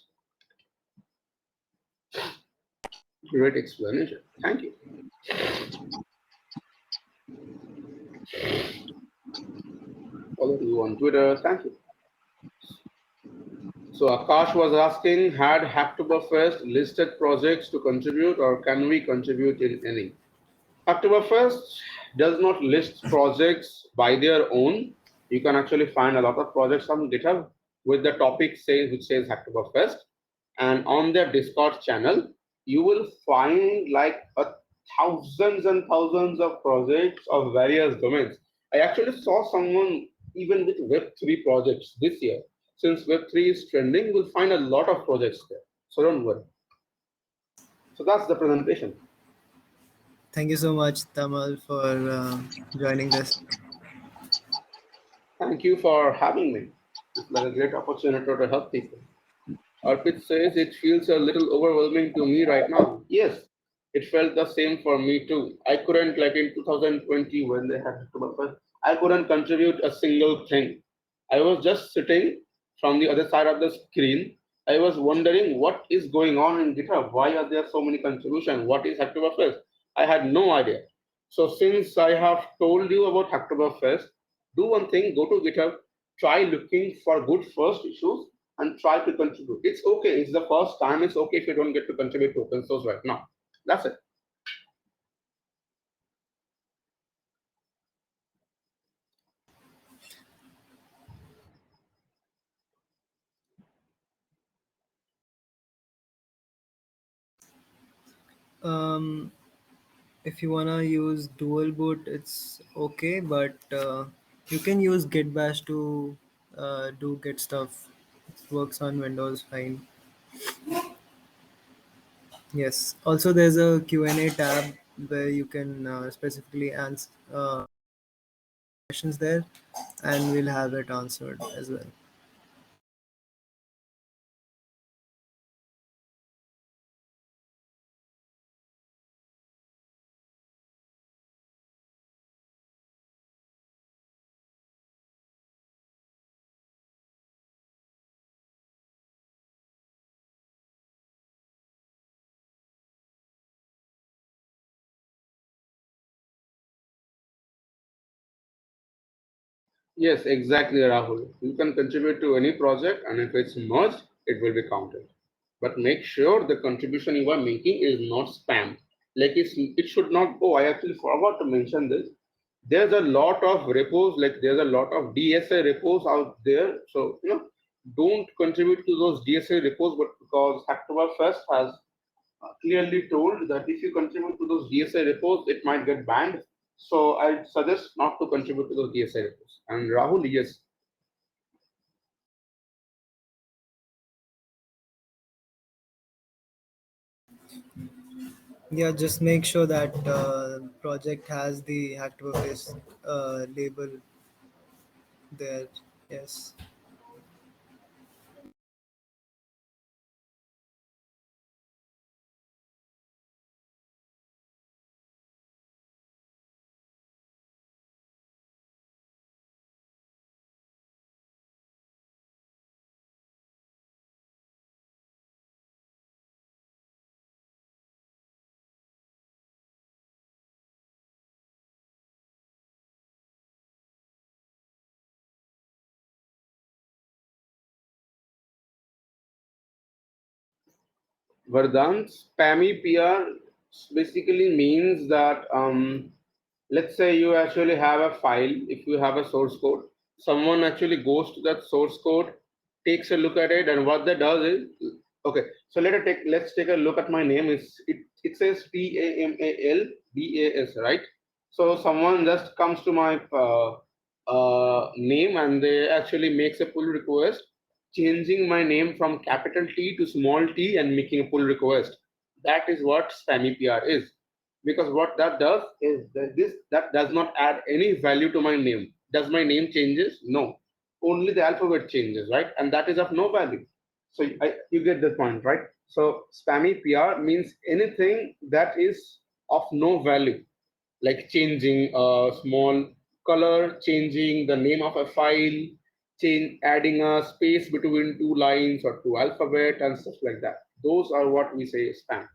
Great explanation. Thank you. Follow you on Twitter. Thank you. So Akash was asking, had Hacktoberfest listed projects to contribute, or can we contribute in any? Hacktoberfest does not list projects by their own. You can actually find a lot of projects on GitHub with the topic which says Hacktoberfest, and on their Discord channel, you will find like thousands and thousands of projects of various domains. I actually saw someone even with Web3 projects this year. Since Web3 is trending, you will find a lot of projects there. So don't worry. So that's the presentation. Thank you so much, Tamal, for joining this. Thank you for having me. It's like a great opportunity to help people. Arpit says it feels a little overwhelming to me right now. Yes, it felt the same for me too. I couldn't, like in 2020 when they had Hacktoberfest, I couldn't contribute a single thing. I was just sitting from the other side of the screen. I was wondering what is going on in GitHub. Why are there so many contributions? What is Hacktoberfest? I had no idea. So since I have told you about Hacktoberfest, do one thing, go to GitHub, try looking for good first issues and try to contribute. It's okay. It's the first time. It's okay if you don't get to contribute to open source right now. That's it. If you wanna use dual boot, it's okay, but you can use Git Bash to do Git stuff. It works on Windows fine. Yes. Also, there's a Q&A tab where you can specifically answer questions there, and we'll have it answered as well. Yes, exactly, Rahul. You can contribute to any project, and if it's merged, it will be counted. But make sure the contribution you are making is not spam. Like it should not. Oh, I actually forgot to mention this. There's a lot of repos, like there's a lot of DSA repos out there. So don't contribute to those DSA repos, but because Hacktoberfest has clearly told that if you contribute to those DSA repos, it might get banned. So I suggest not to contribute to those DSA repos. And Rahul, yes, Yeah, just make sure that project has the Hacktoberfest label there. Yes. Vardhan, spammy PR. basically means that let's say you actually have a file. If you have a source code, someone actually goes to that source code, takes a look at it, and what that does is, okay, so let's take a look at my name. It says Tamalbas, right? So someone just comes to my name and they actually makes a pull request, changing my name from capital T to small t and making a pull request. That is what spammy PR is. Because what that does is that does not add any value to my name. Does my name changes? No. Only the alphabet changes, right? And that is of no value. So you get the point, right? So spammy PR means anything that is of no value, like changing a small color, changing the name of a file, adding a space between two lines or two alphabet and stuff like that. Those are what we say spam.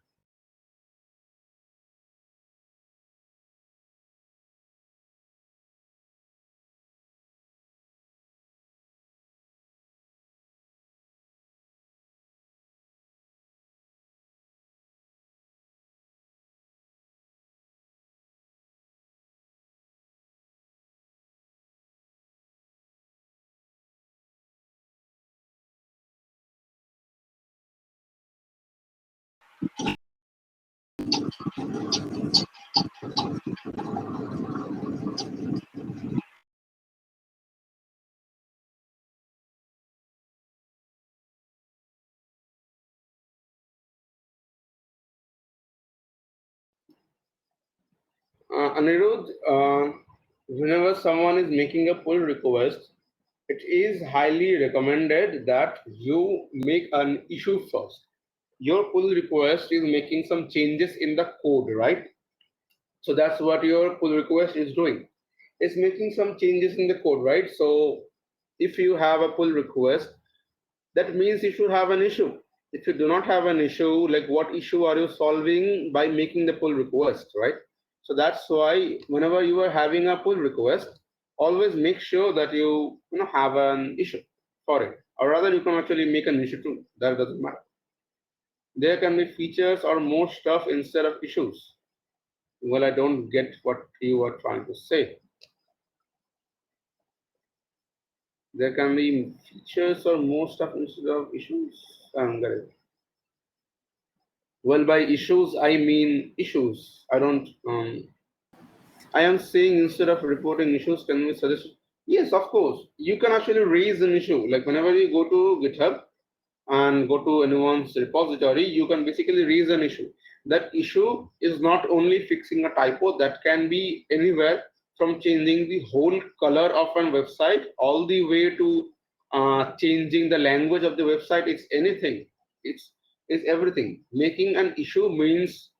Anirudh, whenever someone is making a pull request, it is highly recommended that you make an issue first. Your pull request is making some changes in the code, right? So that's what your pull request is doing. It's making some changes in the code, right? So if you have a pull request, that means you should have an issue. If you do not have an issue, like what issue are you solving by making the pull request, right? So that's why whenever you are having a pull request, always make sure that you know have an issue for it, or rather you can actually make an issue too. That doesn't matter. There can be features or more stuff instead of issues. Well, I don't get what you are trying to say. There can be features or more stuff instead of issues. I'm getting. Well, by issues, I mean issues. I don't. I am saying instead of reporting issues, can we suggest? Yes, of course. You can actually raise an issue. Like whenever you go to GitHub and go to anyone's repository, you can basically raise an issue. That issue is not only fixing a typo, that can be anywhere from changing the whole color of a website all the way to changing the language of the website. It's anything. It's everything. Making an issue means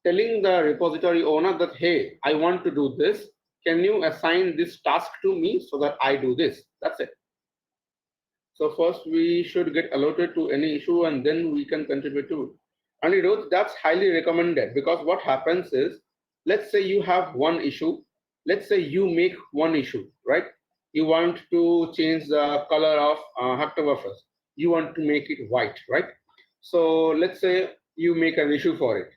telling the repository owner that, hey, I want to do this. Can you assign this task to me so that I do this? That's it. So first we should get allotted to any issue and then we can contribute to it. And you know, that's highly recommended because what happens is, let's say you have one issue. Let's say you make one issue, right? You want to change the color of Hacktoberfest'. You want to make it white, right? So let's say you make an issue for it.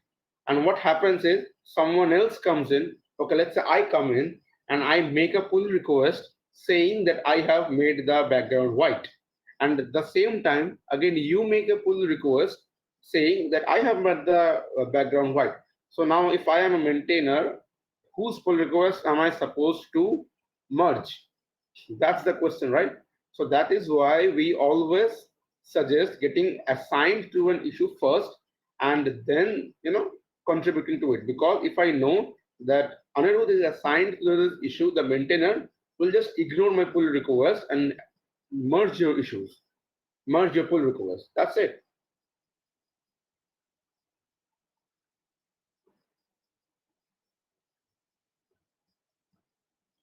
And what happens is someone else comes in. Okay, let's say I come in and I make a pull request saying that I have made the background white. And at the same time, again, you make a pull request saying that I have made the background white. So now if I am a maintainer, whose pull request am I supposed to merge? That's the question, right? So that is why we always suggest getting assigned to an issue first and then contributing to it. Because if I know that Anirudh is assigned to this issue, the maintainer will just ignore my pull request and merge your issues, merge your pull request. That's it.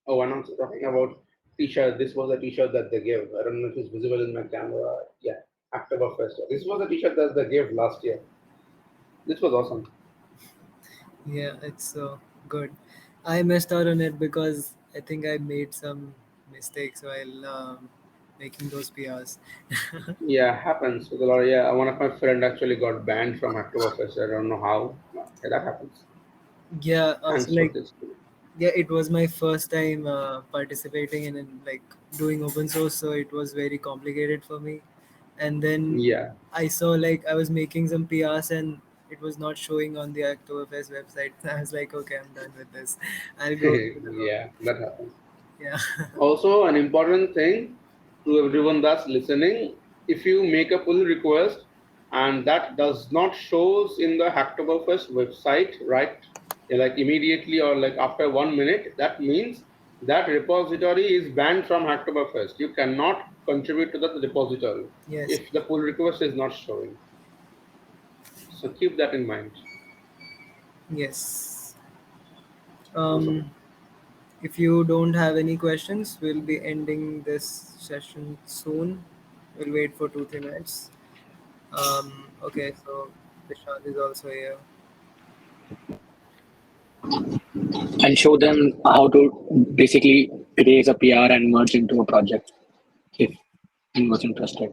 Oh, I'm also talking about t-shirt. This was a t-shirt that they gave. I don't know if it's visible in my camera. Yeah, Hacktoberfest'. This was a t-shirt that they gave last year. This was awesome. Yeah, it's good. I messed out on it because I think I made some mistakes while making those PRs. Yeah, happens with a lot. Yeah, one of my friend actually got banned from Hacktoberfest. I don't know how. But yeah, that happens. Yeah, Thanks also for like this. yeah, it was my first time participating in like doing open source, so it was very complicated for me. And then Yeah, I saw like I was making some PRs and it was not showing on the Oktoberfest website. I was like, okay, I'm done with this. I'll go to the lobby. yeah, that happens. Yeah. Also, an important thing to everyone that's listening, if you make a pull request and that does not shows in the Hacktoberfest website, right? Like immediately or like after 1 minute, that means that repository is banned from Hacktoberfest. You cannot contribute to that repository Yes. if the pull request is not showing. So keep that in mind. Yes. Awesome. Um, if you don't have any questions, we'll be ending this session soon. We'll wait for 2 3 minutes. Okay, so Vishal is also here. and show them how to basically raise a PR and merge into a project if anyone's interested.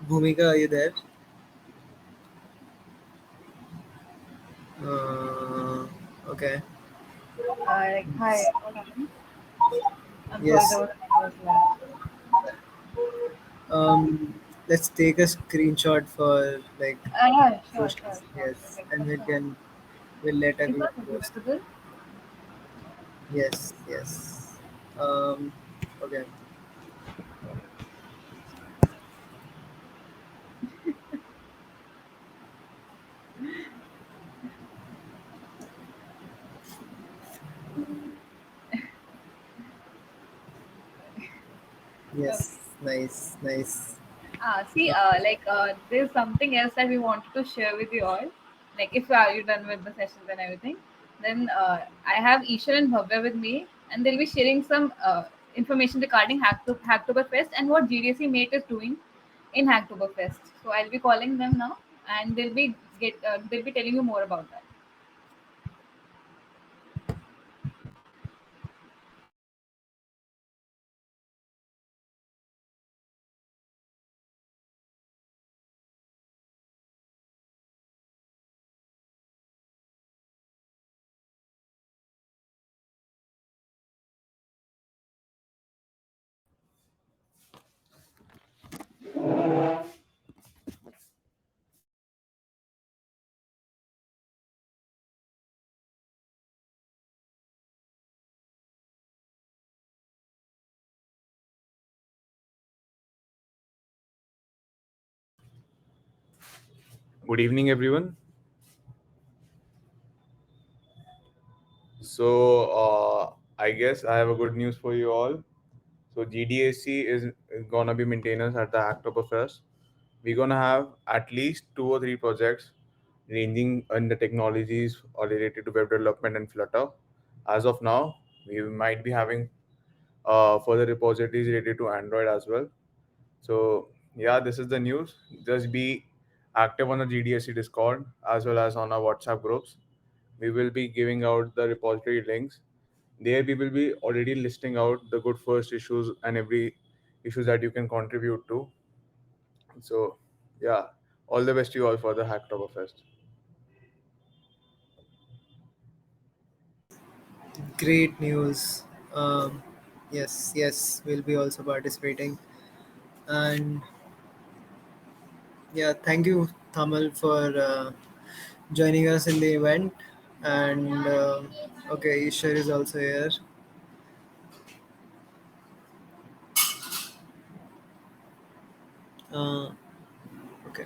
Bhumika, are you there? Okay. Hi, what happened? I'm sorry, Yes. there was a network lag. Let's take a screenshot for like Yeah, sure, post. sure, sure. Yes, Like and for sure. we'll let Is everyone that will be post. visible? Yes, yes. Um, okay. Okay. Yes, nice, nice. See, there's something else that we wanted to share with you all. Like, if you done with the sessions and everything, then I have Ishan and Bhavya with me, and they'll be sharing some information regarding Hacktoberfest and what GDSC Mate is doing in Hacktoberfest. So I'll be calling them now, and they'll be telling you more about that. Good evening, everyone. So, I guess I have a good news for you all. So, GDAC is gonna be maintainers at the Hacktoberfest. We're gonna have at least 2 or 3 projects ranging in the technologies or related to web development and Flutter. As of now, we might be having further repositories related to Android as well. So, yeah, this is the news. Just be active on the GDSC Discord as well as on our WhatsApp groups. We will be giving out the repository links. There we will be already listing out the good first issues and every issues that you can contribute to. So yeah, all the best to you all for the Hacktoberfest. Great news. Um, yes, yes, we'll be also participating. And yeah, thank you, Tamal, for joining us in the event. And okay, Ishar is also here. Uh, okay.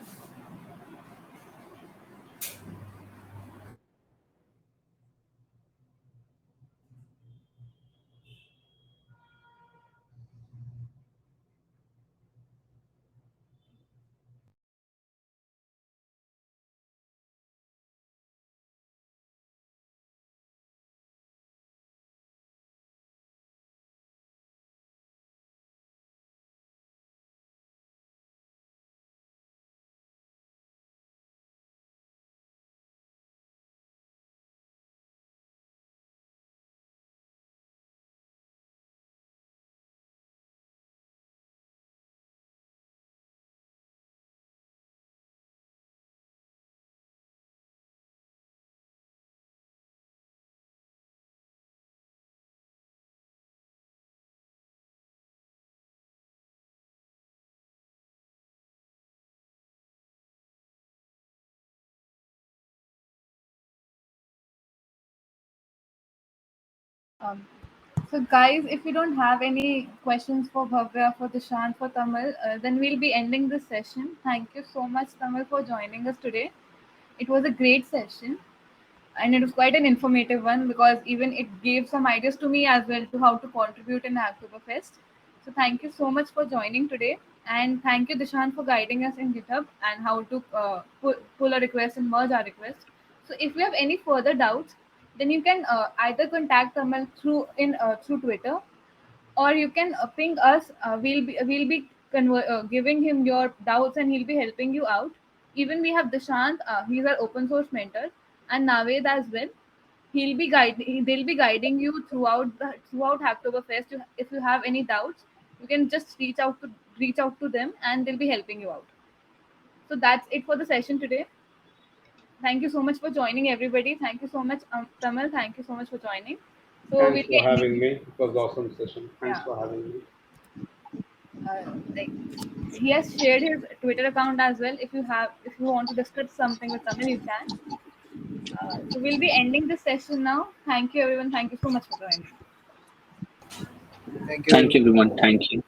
So guys, if you don't have any questions for Bhavya, for Dishant, for Tamal, then we'll be ending this session. Thank you so much, Tamal, for joining us today. It was a great session, and it was quite an informative one because even it gave some ideas to me as well to how to contribute in Hacktoberfest. So thank you so much for joining today, and thank you Dishant for guiding us in GitHub and how to pull a request and merge our request. So if you have any further doubts, then you can either contact Tamal through Twitter, or you can ping us. We'll be giving him your doubts and he'll be helping you out. Even we have Dishant, he's our open source mentor, and Naved as well. They'll be guiding you throughout Hacktoberfest. If you have any doubts, you can just reach out to them and they'll be helping you out. So that's it for the session today. Thank you so much for joining, everybody. Thank you so much, Tamal. Thank you so much for joining. So we'll Thanks be for having ending. me. It was awesome session. Thanks Yeah. for having me. Like he has shared his Twitter account as well. If you want to discuss something with Tamal, you can. So we'll be ending this session now. Thank you, everyone. Thank you so much for joining. Thank you, Thank you, everyone. everyone. Thank you.